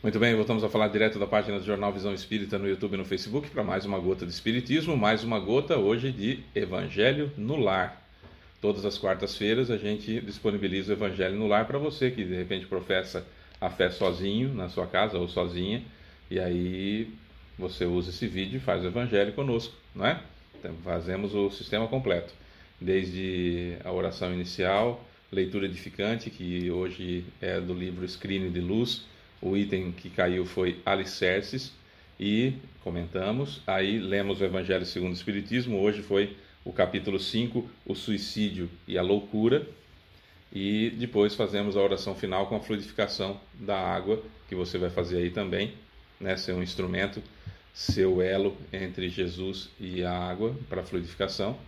Muito bem, voltamos a falar direto da página do Jornal Visão Espírita no YouTube e no Facebook para mais uma gota de Espiritismo, mais uma gota hoje de Evangelho no Lar. Todas as quartas-feiras a gente disponibiliza o Evangelho no Lar para você que de repente professa a fé sozinho na sua casa ou sozinha, e aí você usa esse vídeo e faz o Evangelho conosco, não é? Então, fazemos o sistema completo, desde a oração inicial, leitura edificante, que hoje é do livro Escrínio de Luz. O item que caiu foi Alicerces e comentamos, aí lemos o Evangelho segundo o Espiritismo, hoje foi o capítulo 5, o suicídio e a loucura, e depois fazemos a oração final com a fluidificação da água, que você vai fazer aí também, né, ser um instrumento, seu elo entre Jesus e a água para a fluidificação,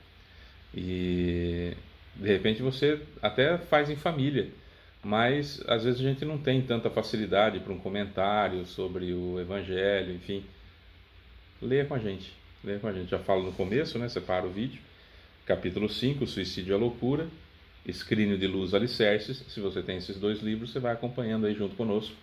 e de repente você até faz em família, mas às vezes a gente não tem tanta facilidade para um comentário sobre o Evangelho, enfim. Leia com a gente, já falo no começo, né? Separa o vídeo. Capítulo 5, o suicídio e a loucura, Escrínio de Luz, Alicerces. Se você tem esses dois livros, você vai acompanhando aí junto conosco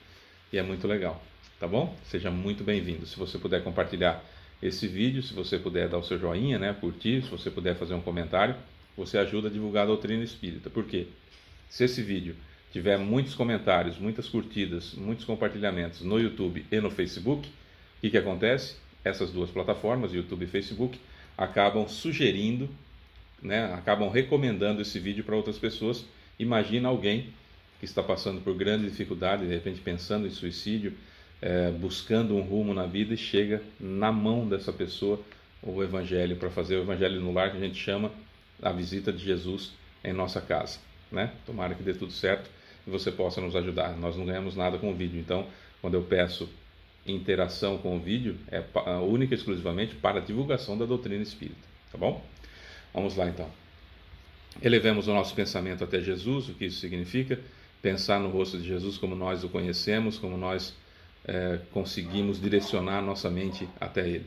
e é muito legal, tá bom? Seja muito bem-vindo. Se você puder compartilhar esse vídeo, se você puder dar o seu joinha, né? Curtir, se você puder fazer um comentário, você ajuda a divulgar a doutrina espírita. Por quê? Se esse vídeo tiver muitos comentários, muitas curtidas, muitos compartilhamentos no YouTube e no Facebook, o que acontece? Essas duas plataformas, YouTube e Facebook, acabam sugerindo, né, acabam recomendando esse vídeo para outras pessoas. Imagina alguém que está passando por grande dificuldade, de repente pensando em suicídio, buscando um rumo na vida, e chega na mão dessa pessoa o Evangelho, para fazer o Evangelho no Lar, que a gente chama a visita de Jesus em nossa casa, né? Tomara que dê tudo certo e você possa nos ajudar. Nós não ganhamos nada com o vídeo, então quando eu peço interação com o vídeo é única e exclusivamente para a divulgação da doutrina espírita, tá bom? Vamos lá então. Elevemos o nosso pensamento até Jesus. O que isso significa? Pensar no rosto de Jesus como nós o conhecemos, como nós conseguimos direcionar nossa mente até Ele.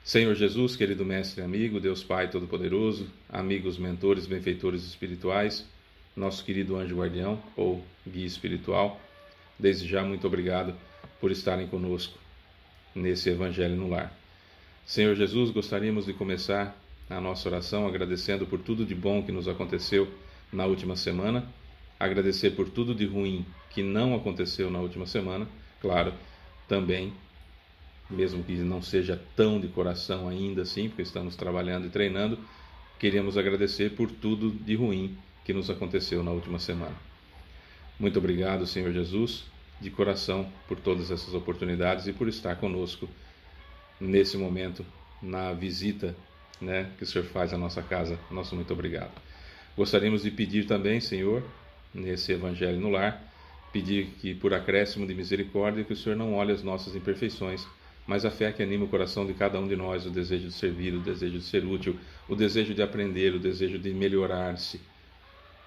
Senhor Jesus, querido Mestre e amigo, Deus Pai Todo-Poderoso, amigos, mentores, benfeitores espirituais, nosso querido anjo guardião ou guia espiritual, desde já muito obrigado por estarem conosco nesse Evangelho no Lar. Senhor Jesus, gostaríamos de começar a nossa oração agradecendo por tudo de bom que nos aconteceu na última semana, agradecer por tudo de ruim que não aconteceu na última semana, claro, também, mesmo que não seja tão de coração ainda assim, porque estamos trabalhando e treinando, queremos agradecer por tudo de ruim que nos aconteceu na última semana. Muito obrigado, Senhor Jesus, de coração, por todas essas oportunidades e por estar conosco nesse momento, na visita, né, que o Senhor faz à nossa casa. Nosso muito obrigado. Gostaríamos de pedir também, Senhor, nesse Evangelho no Lar, pedir que, por acréscimo de misericórdia, que o Senhor não olhe as nossas imperfeições, mas a fé que anima o coração de cada um de nós, o desejo de servir, o desejo de ser útil, o desejo de aprender, o desejo de melhorar-se.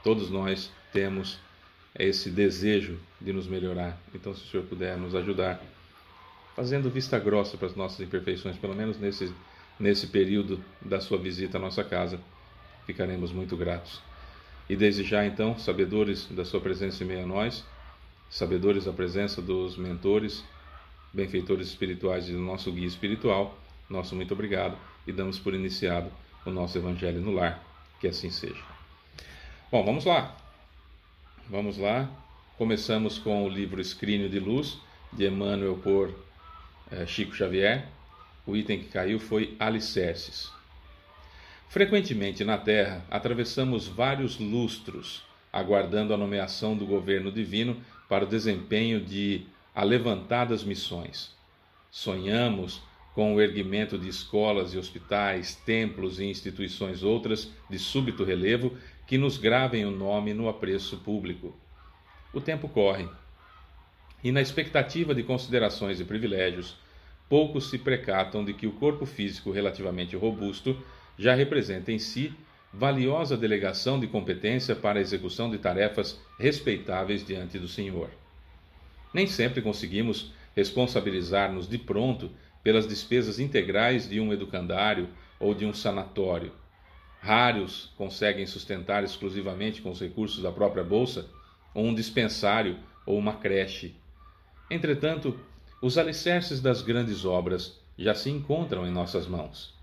Todos nós temos esse desejo de nos melhorar. Então, se o Senhor puder nos ajudar, fazendo vista grossa para as nossas imperfeições, pelo menos nesse período da sua visita à nossa casa, ficaremos muito gratos. E desde já, então, sabedores da sua presença em meio a nós, sabedores da presença dos mentores, benfeitores espirituais e do nosso guia espiritual, nosso muito obrigado, e damos por iniciado o nosso Evangelho no Lar. Que assim seja. Bom, vamos lá. Começamos com o livro Escrínio de Luz, de Emmanuel por Chico Xavier. O item que caiu foi Alicerces. Frequentemente na Terra atravessamos vários lustros, aguardando a nomeação do governo divino para o desempenho de alevantadas missões. Sonhamos com o erguimento de escolas e hospitais, templos e instituições outras de súbito relevo que nos gravem o nome no apreço público. O tempo corre, e na expectativa de considerações e privilégios, poucos se precatam de que o corpo físico relativamente robusto já representa em si valiosa delegação de competência para a execução de tarefas respeitáveis diante do Senhor. Nem sempre conseguimos responsabilizar-nos de pronto pelas despesas integrais de um educandário ou de um sanatório. Raros conseguem sustentar exclusivamente com os recursos da própria bolsa um dispensário ou uma creche. Entretanto, os alicerces das grandes obras já se encontram em nossas mãos.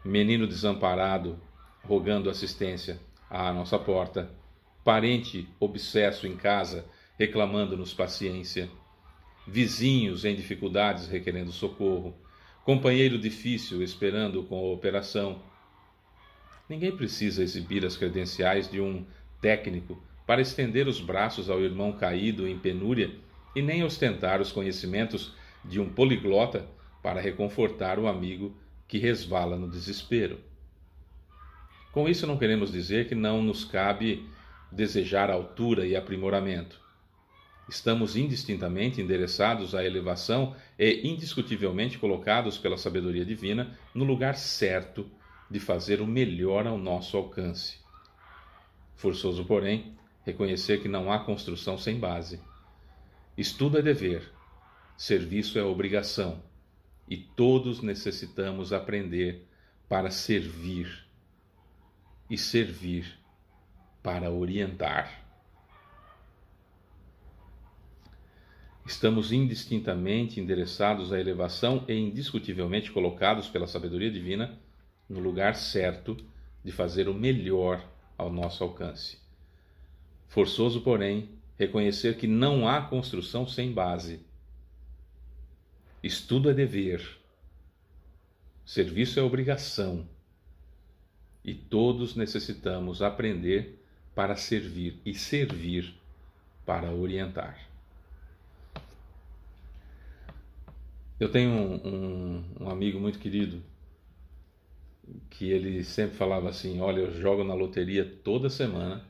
Menino desamparado, rogando assistência à nossa porta, parente obsesso em casa, reclamando-nos paciência, vizinhos em dificuldades requerendo socorro, companheiro difícil esperando cooperação. Ninguém precisa exibir as credenciais de um técnico para estender os braços ao irmão caído em penúria e nem ostentar os conhecimentos de um poliglota para reconfortar o amigo que resvala no desespero. Com isso não queremos dizer que não nos cabe desejar altura e aprimoramento. Estamos indistintamente endereçados à elevação e indiscutivelmente colocados pela sabedoria divina no lugar certo de fazer o melhor ao nosso alcance. Forçoso, porém, reconhecer que não há construção sem base. Estudo é dever, serviço é obrigação, e todos necessitamos aprender para servir e servir para orientar. Estamos indistintamente endereçados à elevação e indiscutivelmente colocados pela sabedoria divina no lugar certo de fazer o melhor ao nosso alcance. Forçoso, porém, reconhecer que não há construção sem base. Estudo é dever, serviço é obrigação, e todos necessitamos aprender para servir e servir para orientar. Eu tenho um amigo muito querido que ele sempre falava assim: olha, eu jogo na loteria toda semana,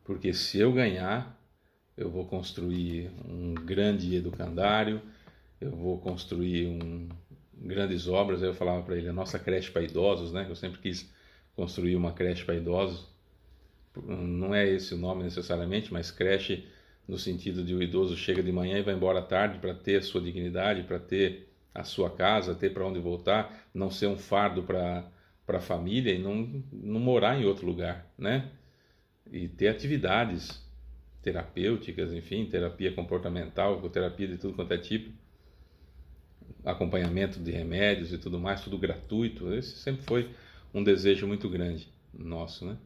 porque se eu ganhar, eu vou construir um grande educandário, eu vou construir grandes obras. Aí eu falava para ele: a nossa creche para idosos, né? Eu sempre quis construir uma creche para idosos. Não é esse o nome necessariamente, mas creche no sentido de o idoso chega de manhã e vai embora à tarde para ter a sua dignidade, para ter a sua casa, ter para onde voltar, não ser um fardo para a família e não morar em outro lugar, né? E ter atividades terapêuticas, enfim, terapia comportamental, terapia de tudo quanto é tipo, acompanhamento de remédios e tudo mais, tudo gratuito. Esse sempre foi um desejo muito grande nosso, né?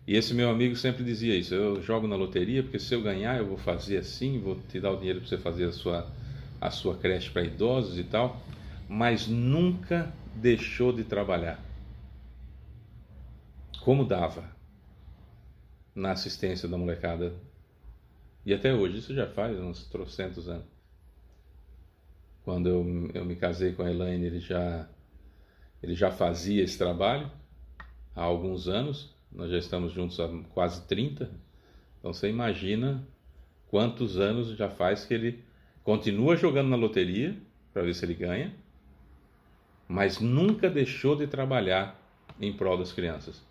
E esse meu amigo sempre dizia isso: eu jogo na loteria porque se eu ganhar eu vou fazer assim, vou te dar o dinheiro para você fazer a sua creche para idosos e tal, mas nunca deixou de trabalhar como dava na assistência da molecada. E até hoje, isso já faz uns trocentos anos. Quando eu me casei com a Elaine, ele já fazia esse trabalho há alguns anos. Nós já estamos juntos há quase 30. Então você imagina quantos anos já faz que ele continua jogando na loteria para ver se ele ganha, mas nunca deixou de trabalhar em prol das crianças.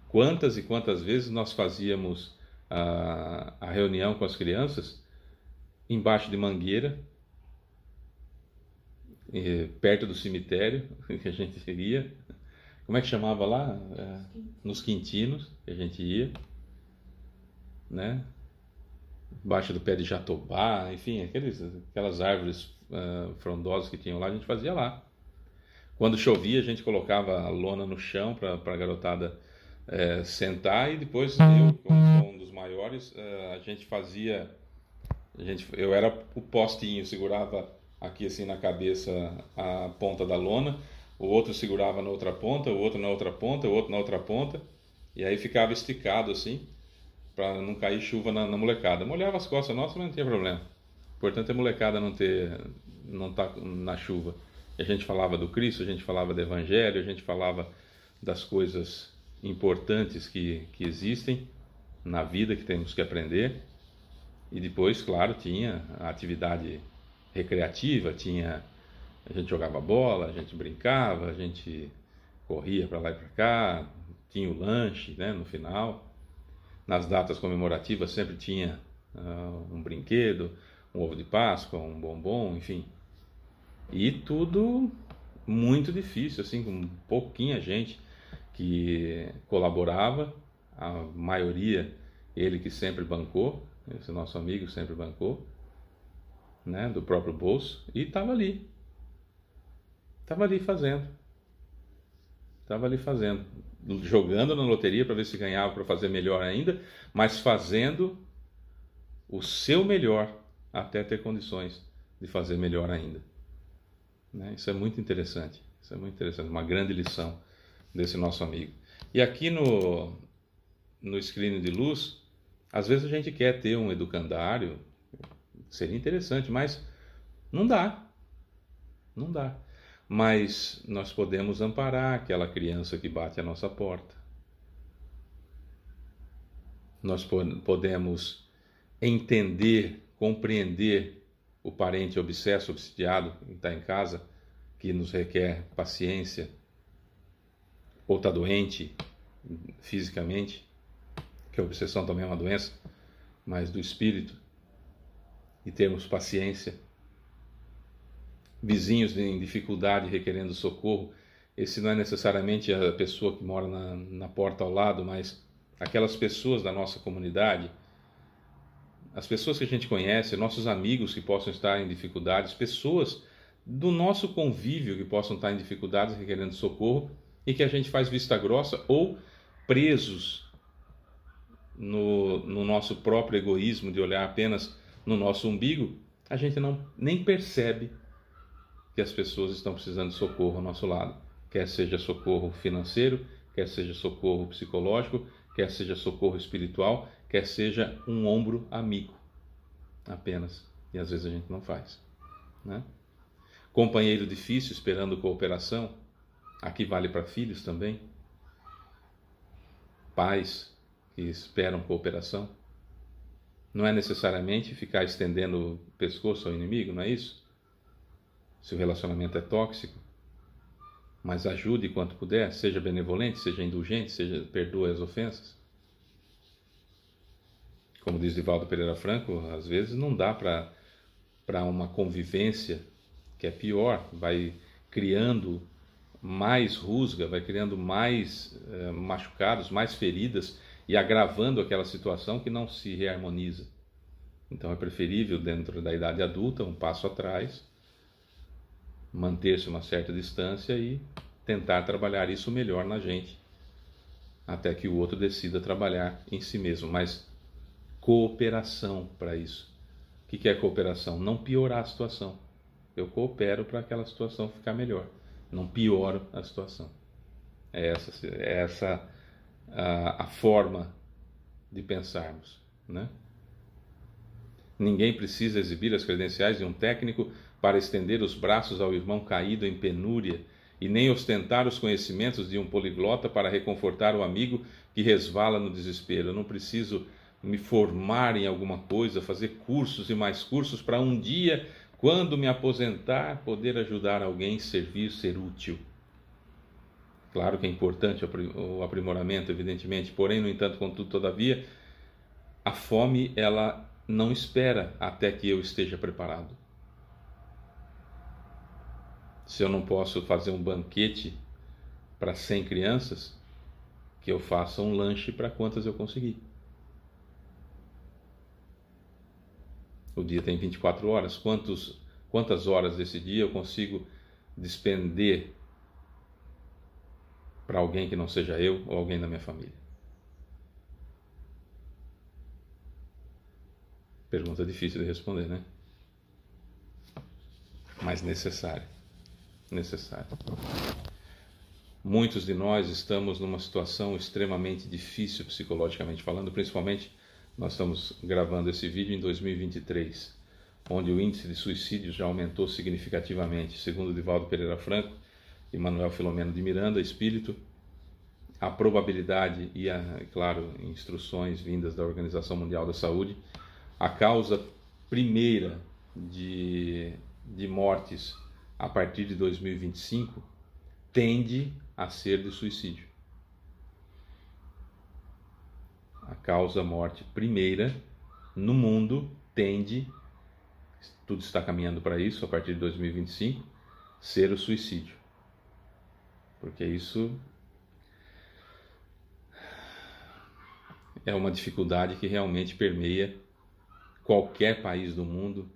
Quantas e quantas vezes nós fazíamos a reunião com as crianças embaixo de mangueira, perto do cemitério que a gente ia. Como é que chamava lá? Nos quintinos que a gente ia, né? Embaixo do pé de jatobá, enfim, aquelas árvores frondosas que tinham lá, a gente fazia lá. Quando chovia, a gente colocava a lona no chão para a garotada sentar, e depois eu, como sou um dos maiores, a gente fazia... eu era o postinho, segurava aqui assim na cabeça a ponta da lona, o outro segurava na outra ponta, o outro na outra ponta, o outro na outra ponta, e aí ficava esticado assim, para não cair chuva na molecada. Molhava as costas nossas, mas não tinha problema. O importante é a molecada não tá na chuva. E a gente falava do Cristo, a gente falava do Evangelho, a gente falava das coisas importantes que existem na vida, que temos que aprender. E depois, claro, tinha a atividade recreativa, a gente jogava bola, a gente brincava, a gente corria para lá e para cá, tinha o lanche, né, no final. Nas datas comemorativas sempre tinha um brinquedo, um ovo de Páscoa, um bombom, enfim. E tudo muito difícil, assim, com pouquinha gente que colaborava, a maioria ele que sempre bancou, esse nosso amigo sempre bancou, né, do próprio bolso, e estava ali fazendo, jogando na loteria para ver se ganhava, para fazer melhor ainda, mas fazendo o seu melhor até ter condições de fazer melhor ainda, né? Isso é muito interessante, uma grande lição desse nosso amigo. E aqui no Escrínio de Luz, às vezes a gente quer ter um educandário, seria interessante, mas não dá. Mas nós podemos amparar aquela criança que bate à nossa porta. Nós podemos entender, compreender o parente obsesso, obsidiado, que está em casa, que nos requer paciência, ou está doente fisicamente, que a obsessão também é uma doença, mas do espírito, e termos paciência. Vizinhos em dificuldade requerendo socorro, esse não é necessariamente a pessoa que mora na porta ao lado, mas aquelas pessoas da nossa comunidade, as pessoas que a gente conhece, nossos amigos que possam estar em dificuldades, pessoas do nosso convívio que possam estar em dificuldades requerendo socorro e que a gente faz vista grossa ou presos no nosso próprio egoísmo de olhar apenas no nosso umbigo, a gente nem percebe que as pessoas estão precisando de socorro ao nosso lado, quer seja socorro financeiro, quer seja socorro psicológico, quer seja socorro espiritual, quer seja um ombro amigo apenas, e às vezes a gente não faz, né? Companheiro difícil esperando cooperação, aqui vale para filhos também, pais que esperam cooperação, não é necessariamente ficar estendendo o pescoço ao inimigo, não é isso? Se o relacionamento é tóxico, mas ajude quanto puder, seja benevolente, seja indulgente, perdoe as ofensas. Como diz Divaldo Pereira Franco, às vezes não dá para uma convivência que é pior, vai criando mais rusga, vai criando mais machucados, mais feridas e agravando aquela situação que não se reharmoniza. Então é preferível, dentro da idade adulta, um passo atrás, manter-se uma certa distância e tentar trabalhar isso melhor na gente, até que o outro decida trabalhar em si mesmo. Mas cooperação para isso. O que é cooperação? Não piorar a situação. Eu coopero para aquela situação ficar melhor, não pioro a situação. É essa a forma de pensarmos, né? Ninguém precisa exibir as credenciais de um técnico para estender os braços ao irmão caído em penúria, e nem ostentar os conhecimentos de um poliglota para reconfortar o amigo que resvala no desespero. Eu não preciso me formar em alguma coisa, fazer cursos e mais cursos para um dia, quando me aposentar, poder ajudar alguém, servir, ser útil. Claro que é importante o aprimoramento, evidentemente, porém, no entanto, contudo, todavia, a fome, ela não espera até que eu esteja preparado. Se eu não posso fazer um banquete para 100 crianças, que eu faça um lanche para quantas eu conseguir. O dia tem 24 horas. Quantas horas desse dia eu consigo despender para alguém que não seja eu ou alguém da minha família? Pergunta difícil de responder, né? Mas necessária. Muitos de nós estamos numa situação extremamente difícil psicologicamente falando, principalmente nós estamos gravando esse vídeo em 2023, onde o índice de suicídios já aumentou significativamente. Segundo Divaldo Pereira Franco e Manuel Filomeno de Miranda, espírito, a probabilidade e, claro, instruções vindas da Organização Mundial da Saúde, a causa primeira de mortes a partir de 2025 tende a ser de suicídio. A causa-morte primeira no mundo tende, tudo está caminhando para isso, a partir de 2025, ser o suicídio. Porque isso é uma dificuldade que realmente permeia qualquer país do mundo,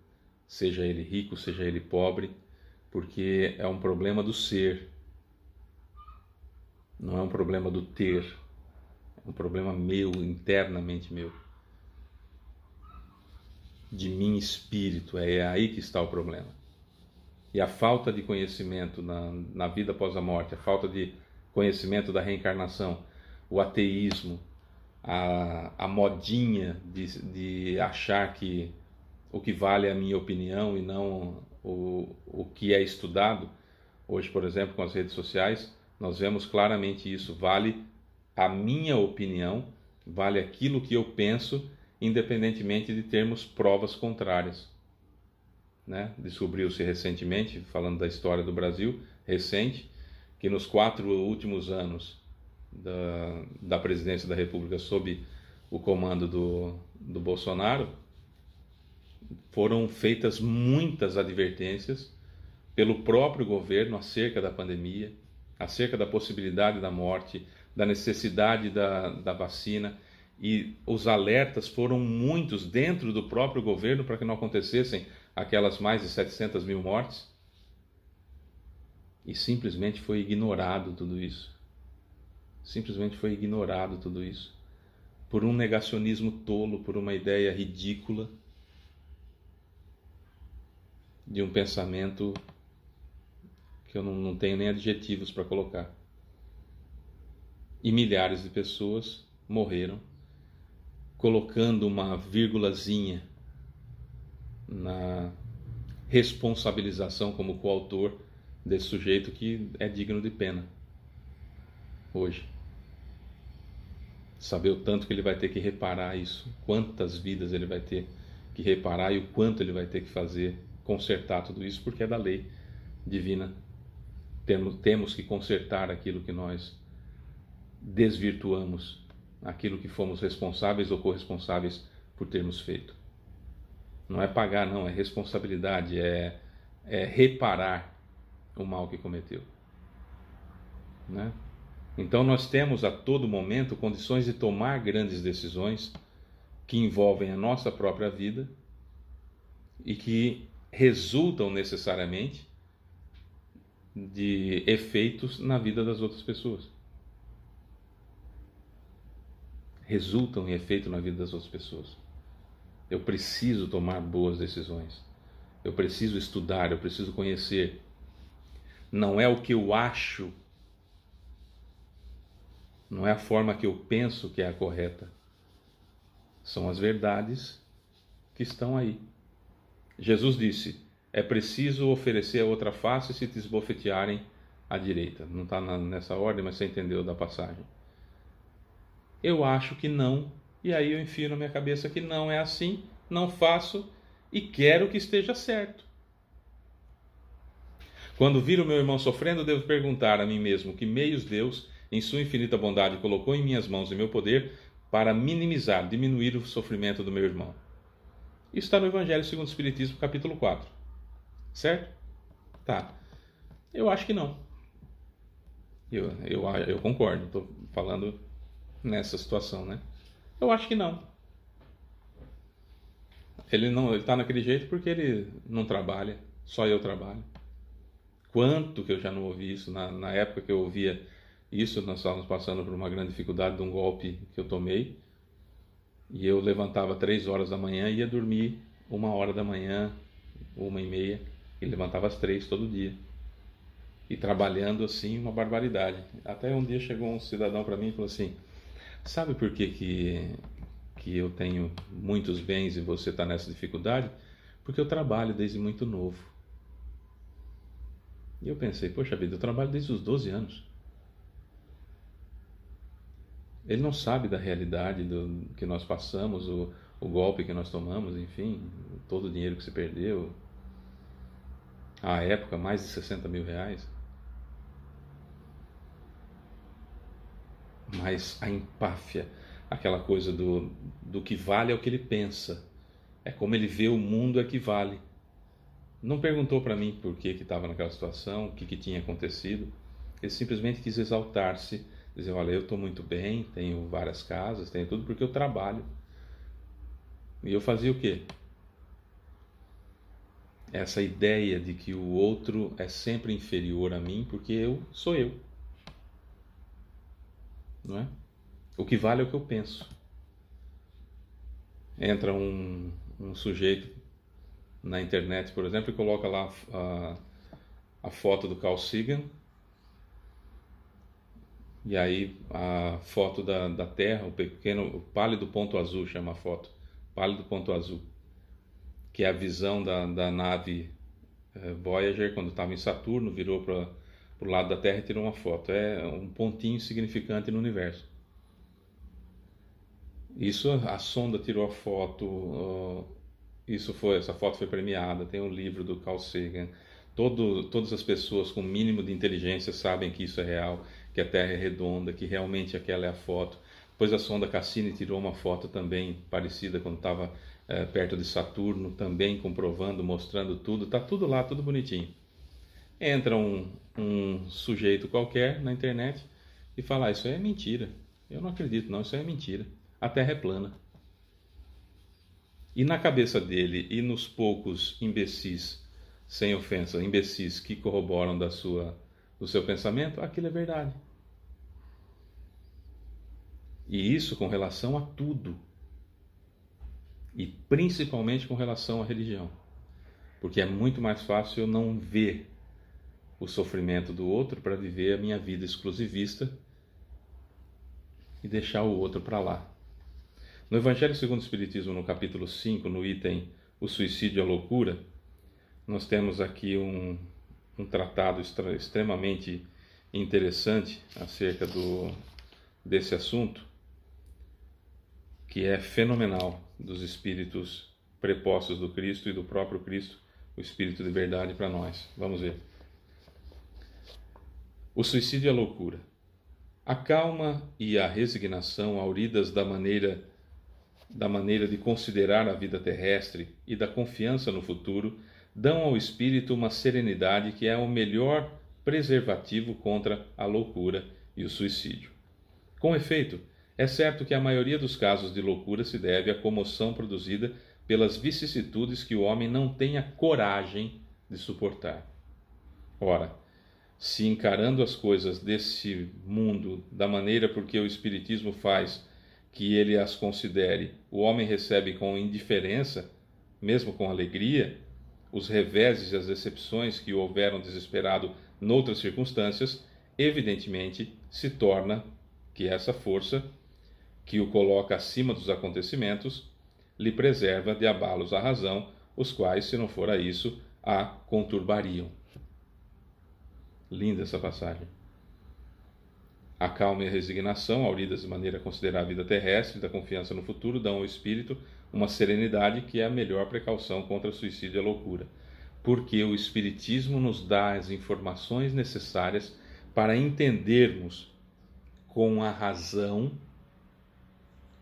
seja ele rico, seja ele pobre, porque é um problema do ser, não é um problema do ter, é um problema meu, internamente meu, de mim espírito, é aí que está o problema. E a falta de conhecimento na vida após a morte, a falta de conhecimento da reencarnação, o ateísmo, a modinha de achar que o que vale é a minha opinião e não o que é estudado. Hoje, por exemplo, com as redes sociais, nós vemos claramente isso. Vale a minha opinião, vale aquilo que eu penso, independentemente de termos provas contrárias. Né? Descobriu-se recentemente, falando da história do Brasil, recente, que nos 4 últimos anos da presidência da República sob o comando do Bolsonaro, foram feitas muitas advertências pelo próprio governo acerca da pandemia, acerca da possibilidade da morte, da necessidade da vacina, e os alertas foram muitos dentro do próprio governo para que não acontecessem aquelas mais de 700 mil mortes, e simplesmente foi ignorado tudo isso. Simplesmente foi ignorado tudo isso por um negacionismo tolo, por uma ideia ridícula de um pensamento que eu não tenho nem adjetivos para colocar. E milhares de pessoas morreram colocando uma vírgulazinha na responsabilização como coautor desse sujeito que é digno de pena hoje. Saber o tanto que ele vai ter que reparar isso, quantas vidas ele vai ter que reparar e o quanto ele vai ter que fazer, consertar tudo isso, porque é da lei divina. Temos que consertar aquilo que nós desvirtuamos, aquilo que fomos responsáveis ou corresponsáveis por termos feito. Não é pagar, não, é responsabilidade, é reparar o mal que cometeu. Né? Então nós temos a todo momento condições de tomar grandes decisões que envolvem a nossa própria vida e que resultam necessariamente de efeitos na vida das outras pessoas. Resultam em efeito na vida das outras pessoas. Eu preciso tomar boas decisões. Eu preciso estudar, eu preciso conhecer. Não é o que eu acho, não é a forma que eu penso que é a correta. São as verdades que estão aí. Jesus disse: é preciso oferecer a outra face se te esbofetearem à direita. Não está nessa ordem, mas você entendeu da passagem. Eu acho que não, e aí eu enfio na minha cabeça que não é assim, não faço e quero que esteja certo. Quando vir o meu irmão sofrendo, devo perguntar a mim mesmo que meios Deus, em sua infinita bondade, colocou em minhas mãos e meu poder para minimizar, diminuir o sofrimento do meu irmão. Isso está no Evangelho segundo o Espiritismo, capítulo 4. Certo? Tá. Eu acho que não. Eu concordo, estou falando nessa situação, né? Eu acho que não. Ele está naquele jeito porque ele não trabalha, só eu trabalho. Quanto que eu já não ouvi isso, na época que eu ouvia isso, nós estávamos passando por uma grande dificuldade de um golpe que eu tomei, e eu levantava 3 horas da manhã e ia dormir 1 hora da manhã, 1h30, e levantava às 3 todo dia. E trabalhando assim, uma barbaridade. Até um dia chegou um cidadão para mim e falou assim: sabe por que eu tenho muitos bens e você está nessa dificuldade? Porque eu trabalho desde muito novo. E eu pensei, poxa vida, eu trabalho desde os 12 anos. Ele não sabe da realidade do que nós passamos, o golpe que nós tomamos, enfim, todo o dinheiro que se perdeu. À época, mais de 60 mil reais. Mas a empáfia, aquela coisa do que vale é o que ele pensa. É como ele vê o mundo é que vale. Não perguntou para mim por que estava naquela situação, o que tinha acontecido. Ele simplesmente quis exaltar-se, dizer: olha, eu estou muito bem, tenho várias casas, tenho tudo porque eu trabalho. E eu fazia o quê? essa ideia de que o outro é sempre inferior a mim, porque eu sou eu, não é? O que vale é o que eu penso. Entra um sujeito na internet, por exemplo, e coloca lá a foto do Carl Sagan, e aí a foto da Terra, o pálido ponto azul, chama a foto, pálido ponto azul, que é a visão da nave Voyager, quando estava em Saturno, virou para o lado da Terra e tirou uma foto. É um pontinho significante no universo. Isso, a sonda tirou a foto, essa foto foi premiada, tem um livro do Carl Sagan. Todas as pessoas com mínimo de inteligência sabem que isso é real, que a Terra é redonda, que realmente aquela é a foto. Depois a sonda Cassini tirou uma foto também parecida quando estava perto de Saturno, também comprovando, mostrando tudo. Está tudo lá, tudo bonitinho. Entra um sujeito qualquer na internet e fala: isso aí é mentira. Eu não acredito não, isso aí é mentira. A Terra é plana. E na cabeça dele e nos poucos imbecis, sem ofensa, imbecis que corroboram do seu pensamento, aquilo é verdade. E isso com relação a tudo. E principalmente com relação à religião. Porque é muito mais fácil eu não ver o sofrimento do outro para viver a minha vida exclusivista e deixar o outro para lá. No Evangelho segundo o Espiritismo, no capítulo 5, no item O Suicídio e a Loucura, nós temos aqui um tratado extremamente interessante acerca desse assunto, que é fenomenal, dos espíritos prepostos do Cristo e do próprio Cristo, o Espírito de verdade para nós. Vamos ver. O suicídio e a loucura. A calma e a resignação, auridas da maneira de considerar a vida terrestre e da confiança no futuro, dão ao espírito uma serenidade que é o melhor preservativo contra a loucura e o suicídio. Com efeito, é certo que a maioria dos casos de loucura se deve à comoção produzida pelas vicissitudes que o homem não tem a coragem de suportar. Ora, se encarando as coisas desse mundo da maneira por que o Espiritismo faz que ele as considere, o homem recebe com indiferença, mesmo com alegria, os reveses e as decepções que o houveram desesperado noutras circunstâncias, evidentemente se torna que essa força, que o coloca acima dos acontecimentos, lhe preserva de abalos à razão, os quais, se não fora isso, a conturbariam. Linda essa passagem. A calma e a resignação, auridas de maneira a considerar a vida terrestre e da confiança no futuro, dão ao espírito uma serenidade que é a melhor precaução contra o suicídio e a loucura, porque o Espiritismo nos dá as informações necessárias para entendermos com a razão,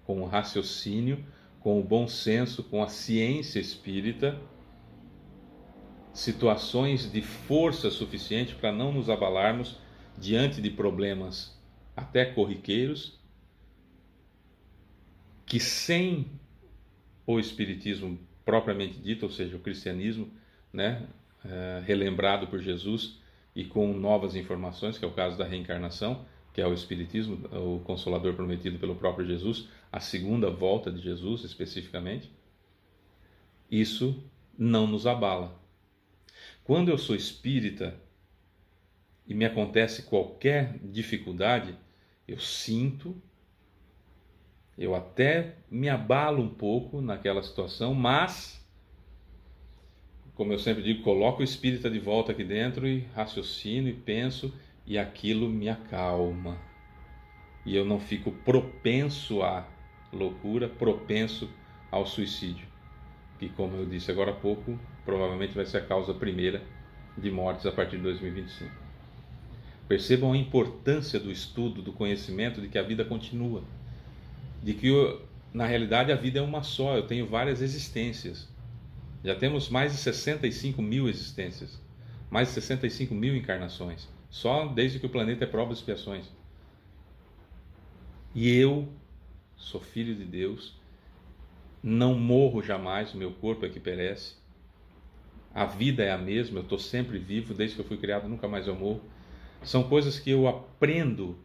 com o raciocínio, com o bom senso, com a ciência espírita, situações de força suficiente para não nos abalarmos diante de problemas até corriqueiros, que sem o Espiritismo propriamente dito, ou seja, o cristianismo, né, relembrado por Jesus e com novas informações, que é o caso da reencarnação, que é o Espiritismo, o Consolador prometido pelo próprio Jesus, a segunda volta de Jesus especificamente, isso não nos abala. Quando eu sou espírita e me acontece qualquer dificuldade, eu sinto, eu até me abalo um pouco naquela situação, mas, como eu sempre digo, coloco o espírita de volta aqui dentro e raciocino e penso, e aquilo me acalma. E eu não fico propenso à loucura, propenso ao suicídio, que, como eu disse agora há pouco, provavelmente vai ser a causa primeira de mortes a partir de 2025. Percebam a importância do estudo, do conhecimento de que a vida continua, de que na realidade a vida é uma só, eu tenho várias existências. Já temos mais de 65 mil existências, mais de 65 mil encarnações, só desde que o planeta é prova de expiações. E eu sou filho de Deus, não morro jamais, o meu corpo é que perece, a vida é a mesma, eu estou sempre vivo, desde que eu fui criado nunca mais eu morro. São coisas que eu aprendo,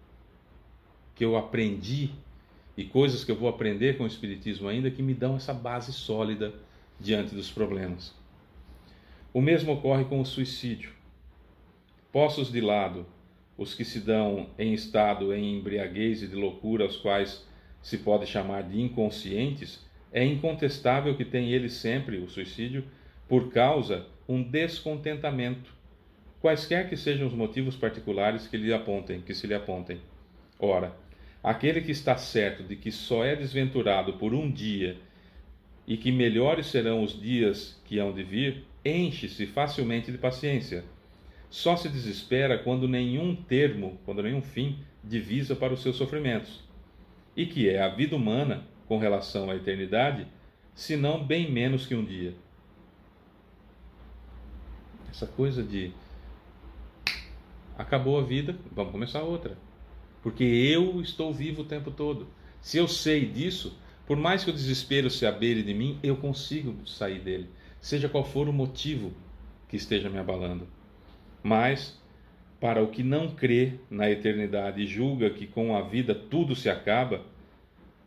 que eu aprendi, e coisas que eu vou aprender com o Espiritismo ainda, que me dão essa base sólida diante dos problemas. O mesmo ocorre com o suicídio. Postos de lado os que se dão em estado em embriaguez e de loucura, aos quais se pode chamar de inconscientes, é incontestável que tem ele sempre, o suicídio, por causa um descontentamento, quaisquer que sejam os motivos particulares que se lhe apontem. Ora, aquele que está certo de que só é desventurado por um dia e que melhores serão os dias que hão de vir, enche-se facilmente de paciência. Só se desespera quando nenhum fim divisa para os seus sofrimentos, e que é a vida humana com relação à eternidade, senão bem menos que um dia. Essa coisa de acabou a vida, vamos começar outra. Porque eu estou vivo o tempo todo. Se eu sei disso, por mais que o desespero se abeire de mim, eu consigo sair dele, seja qual for o motivo que esteja me abalando. Mas, para o que não crê na eternidade e julga que com a vida tudo se acaba,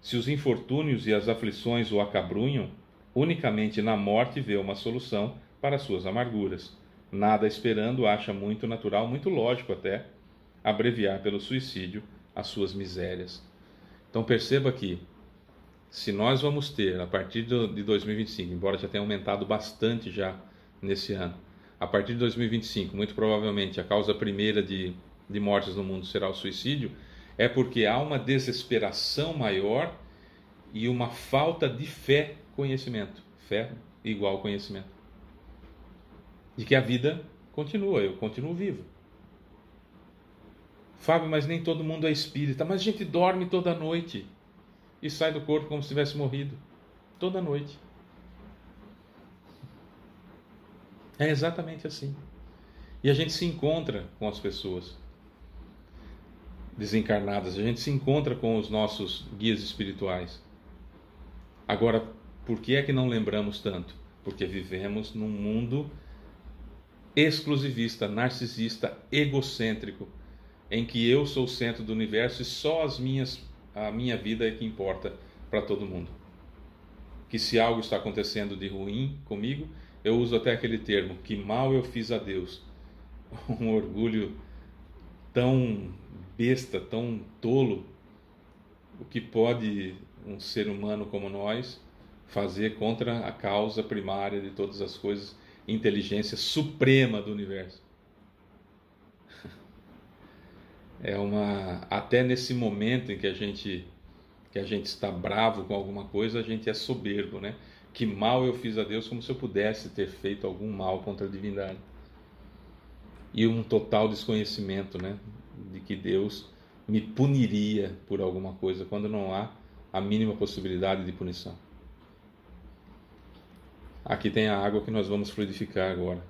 se os infortúnios e as aflições o acabrunham, unicamente na morte vê uma solução para as suas amarguras. Nada esperando, acha muito natural, muito lógico até, abreviar pelo suicídio as suas misérias. Então perceba que, se nós vamos ter, a partir de 2025, embora já tenha aumentado bastante já nesse ano, a partir de 2025, muito provavelmente a causa primeira de mortes no mundo será o suicídio, é porque há uma desesperação maior e uma falta de fé, conhecimento. Fé igual conhecimento. De que a vida continua, eu continuo vivo. Fábio, mas nem todo mundo é espírita. Mas a gente dorme toda noite e sai do corpo como se tivesse morrido. Toda noite. É exatamente assim. E a gente se encontra com as pessoas desencarnadas, a gente se encontra com os nossos guias espirituais. Agora, por que é que não lembramos tanto? Porque vivemos num mundo exclusivista, narcisista, egocêntrico, em que eu sou o centro do universo e só a minha vida é que importa para todo mundo. Que se algo está acontecendo de ruim comigo, eu uso até aquele termo, que mal eu fiz a Deus. Um orgulho tão besta, tão tolo, o que pode um ser humano como nós fazer contra a causa primária de todas as coisas, inteligência suprema do universo. Até nesse momento em que a gente está bravo com alguma coisa, a gente é soberbo, né? Que mal eu fiz a Deus, como se eu pudesse ter feito algum mal contra a divindade. E um total desconhecimento, né? De que Deus me puniria por alguma coisa, quando não há a mínima possibilidade de punição. Aqui tem a água que nós vamos fluidificar agora.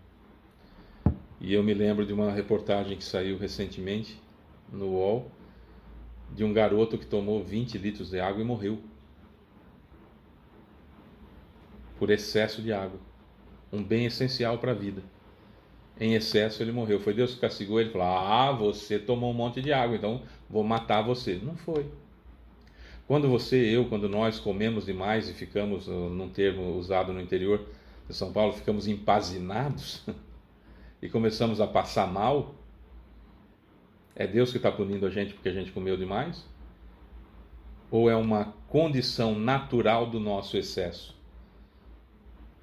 E eu me lembro de uma reportagem que saiu recentemente no UOL, de um garoto que tomou 20 litros de água e morreu. Por excesso de água. Um bem essencial para a vida. Em excesso ele morreu. Foi Deus que castigou ele. Falou, você tomou um monte de água, então vou matar você. Não foi. Quando quando nós comemos demais e ficamos, num termo usado no interior de São Paulo, ficamos empazinados e começamos a passar mal, é Deus que está punindo a gente porque a gente comeu demais? Ou é uma condição natural do nosso excesso?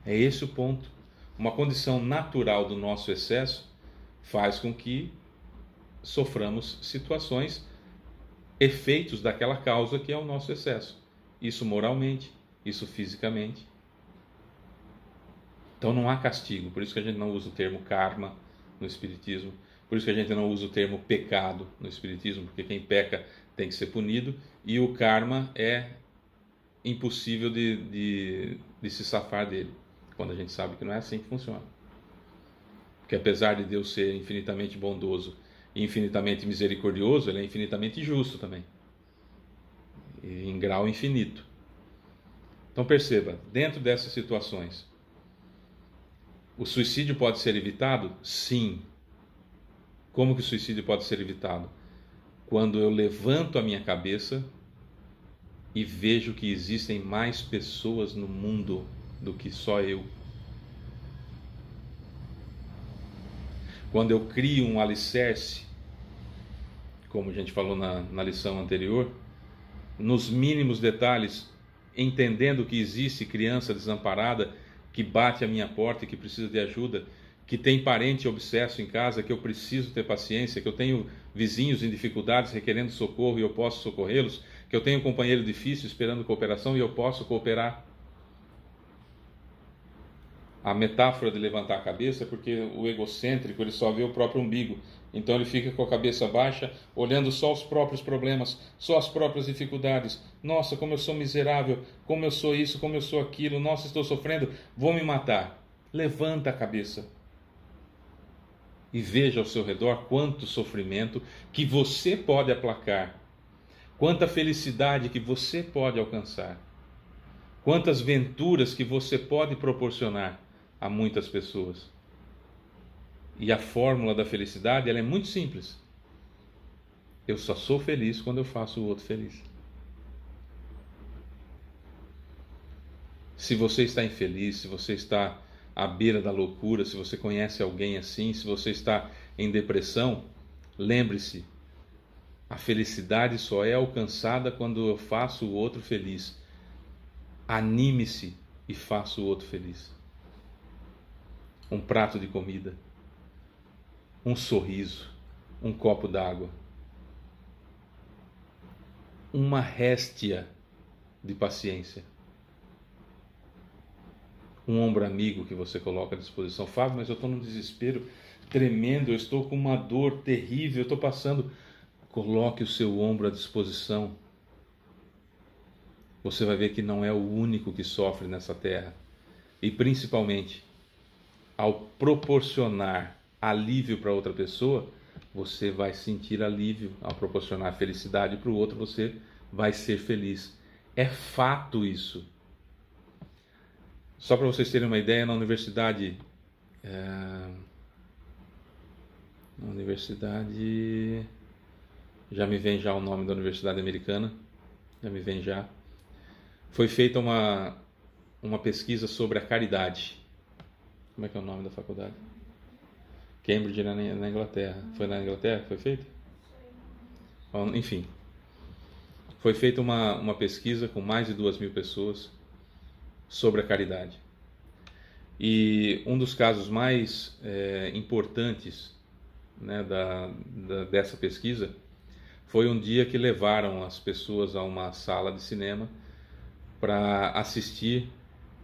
É esse o ponto. Uma condição natural do nosso excesso faz com que soframos situações, efeitos daquela causa que é o nosso excesso. Isso moralmente, isso fisicamente. Então não há castigo, por isso que a gente não usa o termo karma no Espiritismo, por isso que a gente não usa o termo pecado no Espiritismo, porque quem peca tem que ser punido, e o karma é impossível de se safar dele, quando a gente sabe que não é assim que funciona. Porque apesar de Deus ser infinitamente bondoso e infinitamente misericordioso, ele é infinitamente justo também, e em grau infinito. Então perceba, dentro dessas situações, O suicídio pode ser evitado? Sim. Como que o suicídio pode ser evitado? Quando eu levanto a minha cabeça e vejo que existem mais pessoas no mundo do que só eu. Quando eu crio um alicerce, como a gente falou na lição anterior, nos mínimos detalhes, entendendo que existe criança desamparada que bate à minha porta e que precisa de ajuda, que tem parente obsesso em casa, que eu preciso ter paciência, que eu tenho vizinhos em dificuldades requerendo socorro e eu posso socorrê-los, que eu tenho um companheiro difícil esperando cooperação e eu posso cooperar. A metáfora de levantar a cabeça é porque o egocêntrico ele só vê o próprio umbigo, então ele fica com a cabeça baixa, olhando só os próprios problemas, só as próprias dificuldades. Nossa, como eu sou miserável, como eu sou isso, como eu sou aquilo, nossa, estou sofrendo, vou me matar. Levanta a cabeça e veja ao seu redor quanto sofrimento que você pode aplacar, quanta felicidade que você pode alcançar, quantas venturas que você pode proporcionar a muitas pessoas. E a fórmula da felicidade ela é muito simples. Eu só sou feliz quando eu faço o outro feliz. Se você está infeliz, se você está à beira da loucura, se você conhece alguém assim, se você está em depressão, lembre-se, a felicidade só é alcançada quando eu faço o outro feliz. Anime-se e faça o outro feliz. Um prato de comida, um sorriso, um copo d'água, uma réstia de paciência, um ombro amigo que você coloca à disposição. Fábio, mas eu estou num desespero tremendo, eu estou com uma dor terrível, eu estou passando. Coloque o seu ombro à disposição. Você vai ver que não é o único que sofre nessa terra. E principalmente, ao proporcionar alívio para outra pessoa, você vai sentir alívio. Ao proporcionar felicidade para o outro, você vai ser feliz. É fato isso. Só para vocês terem uma ideia, na universidade... Já me vem já o nome da universidade americana. Já me vem já. Foi feita uma pesquisa sobre a caridade. Como é que é o nome da faculdade? Cambridge, na Inglaterra. Foi na Inglaterra que foi feita? Enfim. Foi feita uma pesquisa com mais de 2.000 pessoas sobre a caridade. E um dos casos mais importantes, né, dessa pesquisa foi um dia que levaram as pessoas a uma sala de cinema para assistir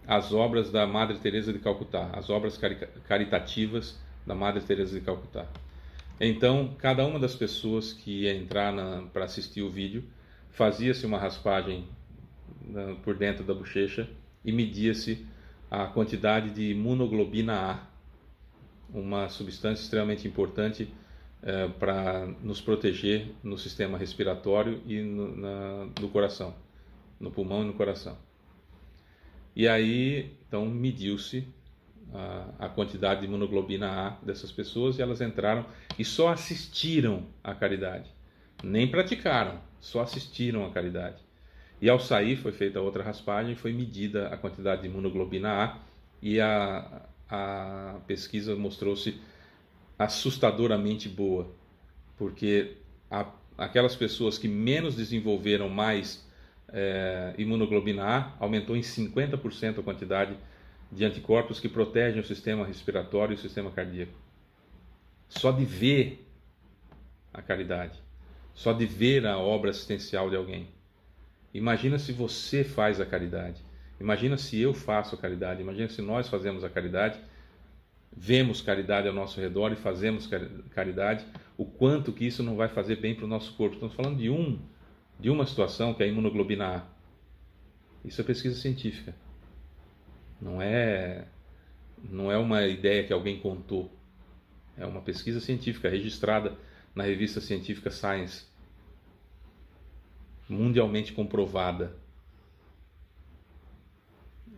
às obras da Madre Teresa de Calcutá, as obras caritativas da Madre Teresa de Calcutá. Então, cada uma das pessoas que ia entrar para assistir o vídeo, fazia-se uma raspagem por dentro da bochecha e media-se a quantidade de imunoglobina A, uma substância extremamente importante para nos proteger no sistema respiratório e no coração, no pulmão e no coração. E aí, então, mediu-se a quantidade de imunoglobina A dessas pessoas e elas entraram e só assistiram à caridade. Nem praticaram, só assistiram à caridade. E ao sair foi feita outra raspagem, foi medida a quantidade de imunoglobina A e a pesquisa mostrou-se assustadoramente boa, porque aquelas pessoas que menos desenvolveram mais imunoglobina A, aumentou em 50% a quantidade de anticorpos que protegem o sistema respiratório e o sistema cardíaco. Só de ver a caridade, só de ver a obra assistencial de alguém. Imagina se você faz a caridade, imagina se eu faço a caridade, imagina se nós fazemos a caridade, vemos caridade ao nosso redor e fazemos caridade, o quanto que isso não vai fazer bem para o nosso corpo. Estamos falando de uma situação que é a imunoglobina A. Isso é pesquisa científica. Não é uma ideia que alguém contou. É uma pesquisa científica registrada na revista científica Science, mundialmente comprovada.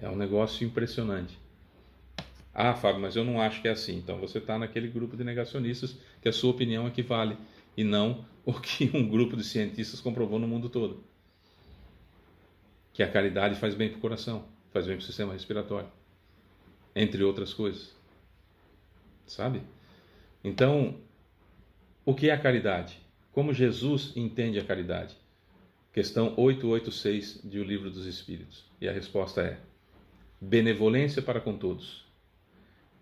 É um negócio impressionante. Ah, Fábio, mas eu não acho que é assim. Então você está naquele grupo de negacionistas que a sua opinião é que vale e não o que um grupo de cientistas comprovou no mundo todo. Que a caridade faz bem para o coração, faz bem para o sistema respiratório, entre outras coisas. Sabe? Então, o que é a caridade? Como Jesus entende a caridade? Questão 886 de O Livro dos Espíritos. E a resposta é: benevolência para com todos,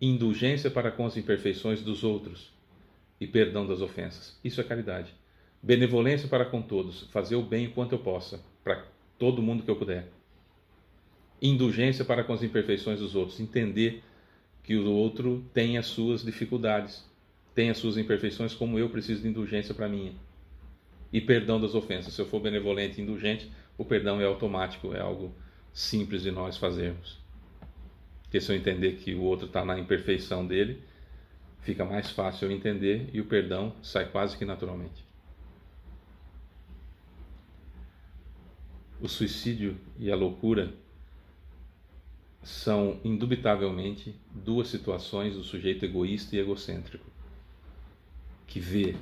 indulgência para com as imperfeições dos outros e perdão das ofensas. Isso é caridade. Benevolência para com todos, fazer o bem quanto eu possa, para todo mundo que eu puder. Indulgência para com as imperfeições dos outros, entender que o outro tem as suas dificuldades, tem as suas imperfeições, como eu preciso de indulgência para a minha. E perdão das ofensas. Se eu for benevolente e indulgente, o perdão é automático, é algo simples de nós fazermos. Porque se eu entender que o outro está na imperfeição dele, fica mais fácil eu entender e o perdão sai quase que naturalmente. O suicídio e a loucura são indubitavelmente duas situações do sujeito egoísta e egocêntrico, que vê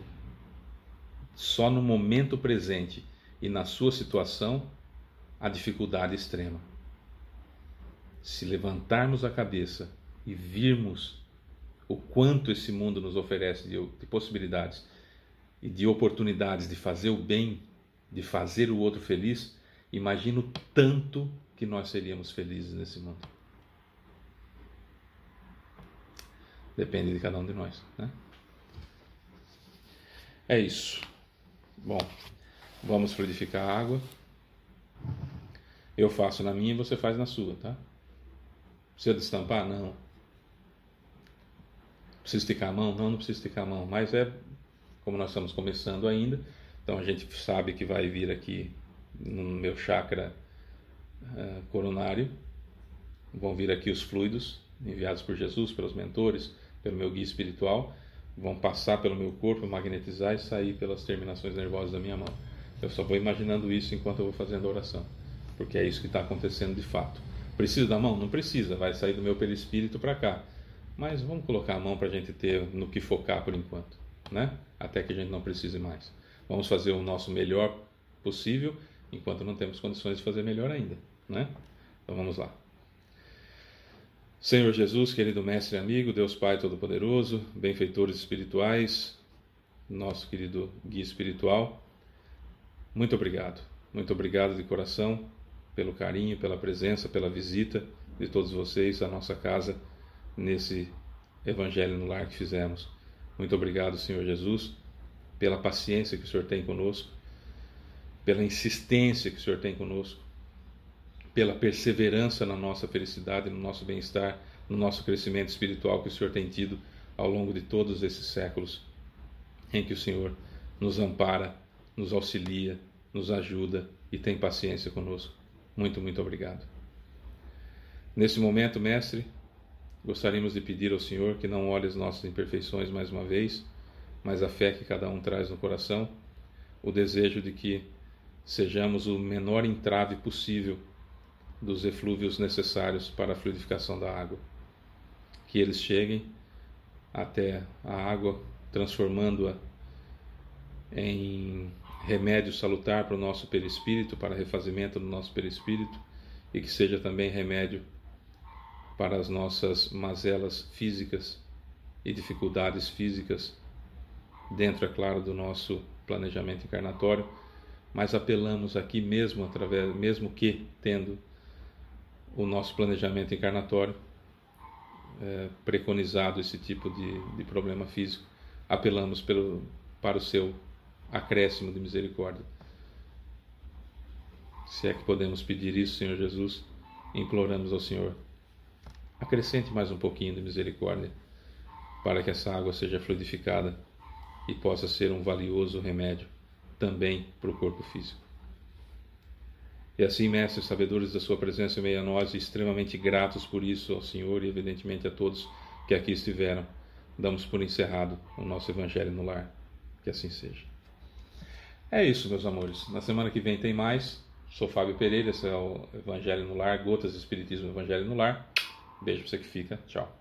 só no momento presente e na sua situação a dificuldade extrema. Se levantarmos a cabeça e virmos o quanto esse mundo nos oferece de possibilidades e de oportunidades de fazer o bem, de fazer o outro feliz, imagino tanto que nós seríamos felizes nesse mundo. Depende de cada um de nós, né? É isso. Bom, vamos fluidificar a água. Eu faço na minha e você faz na sua, tá? Precisa destampar? Não. Precisa esticar a mão? Não, não precisa esticar a mão. Mas como nós estamos começando ainda, então a gente sabe que vai vir aqui no meu chakra coronário, vão vir aqui os fluidos enviados por Jesus, pelos mentores, pelo meu guia espiritual, vão passar pelo meu corpo, magnetizar e sair pelas terminações nervosas da minha mão. Eu só vou imaginando isso enquanto eu vou fazendo a oração, porque é isso que está acontecendo de fato. Precisa da mão? Não precisa, vai sair do meu perispírito para cá. Mas vamos colocar a mão para a gente ter no que focar por enquanto, né? Até que a gente não precise mais. Vamos fazer o nosso melhor possível, enquanto não temos condições de fazer melhor ainda, né? Então vamos lá. Senhor Jesus, querido Mestre e amigo, Deus Pai Todo-Poderoso, benfeitores espirituais, nosso querido guia espiritual, muito obrigado de coração pelo carinho, pela presença, pela visita de todos vocês à nossa casa nesse Evangelho no Lar que fizemos. Muito obrigado, Senhor Jesus, pela paciência que o Senhor tem conosco, pela insistência que o Senhor tem conosco, pela perseverança na nossa felicidade, no nosso bem-estar, no nosso crescimento espiritual que o Senhor tem tido ao longo de todos esses séculos, em que o Senhor nos ampara, nos auxilia, nos ajuda e tem paciência conosco. Muito, muito obrigado. Nesse momento, Mestre, gostaríamos de pedir ao Senhor que não olhe as nossas imperfeições mais uma vez, mas a fé que cada um traz no coração, o desejo de que sejamos o menor entrave possível dos eflúvios necessários para a fluidificação da água. Que eles cheguem até a água, transformando-a em remédio salutar para o nosso perispírito, para refazimento do nosso perispírito, e que seja também remédio para as nossas mazelas físicas e dificuldades físicas, dentro, é claro, do nosso planejamento encarnatório, mas apelamos aqui mesmo que tendo o nosso planejamento encarnatório preconizado esse tipo de problema físico, apelamos para o seu acréscimo de misericórdia. Se é que podemos pedir isso, Senhor Jesus, imploramos ao Senhor, acrescente mais um pouquinho de misericórdia para que essa água seja fluidificada e possa ser um valioso remédio também para o corpo físico. E assim, Mestre, sabedores da sua presença em meio a nós e extremamente gratos por isso ao Senhor e evidentemente a todos que aqui estiveram, damos por encerrado o nosso Evangelho no Lar. Que assim seja. É isso, meus amores. Na semana que vem tem mais. Sou Fábio Pereira, esse é o Evangelho no Lar, Gotas de Espiritismo Evangelho no Lar. Beijo para você que fica. Tchau.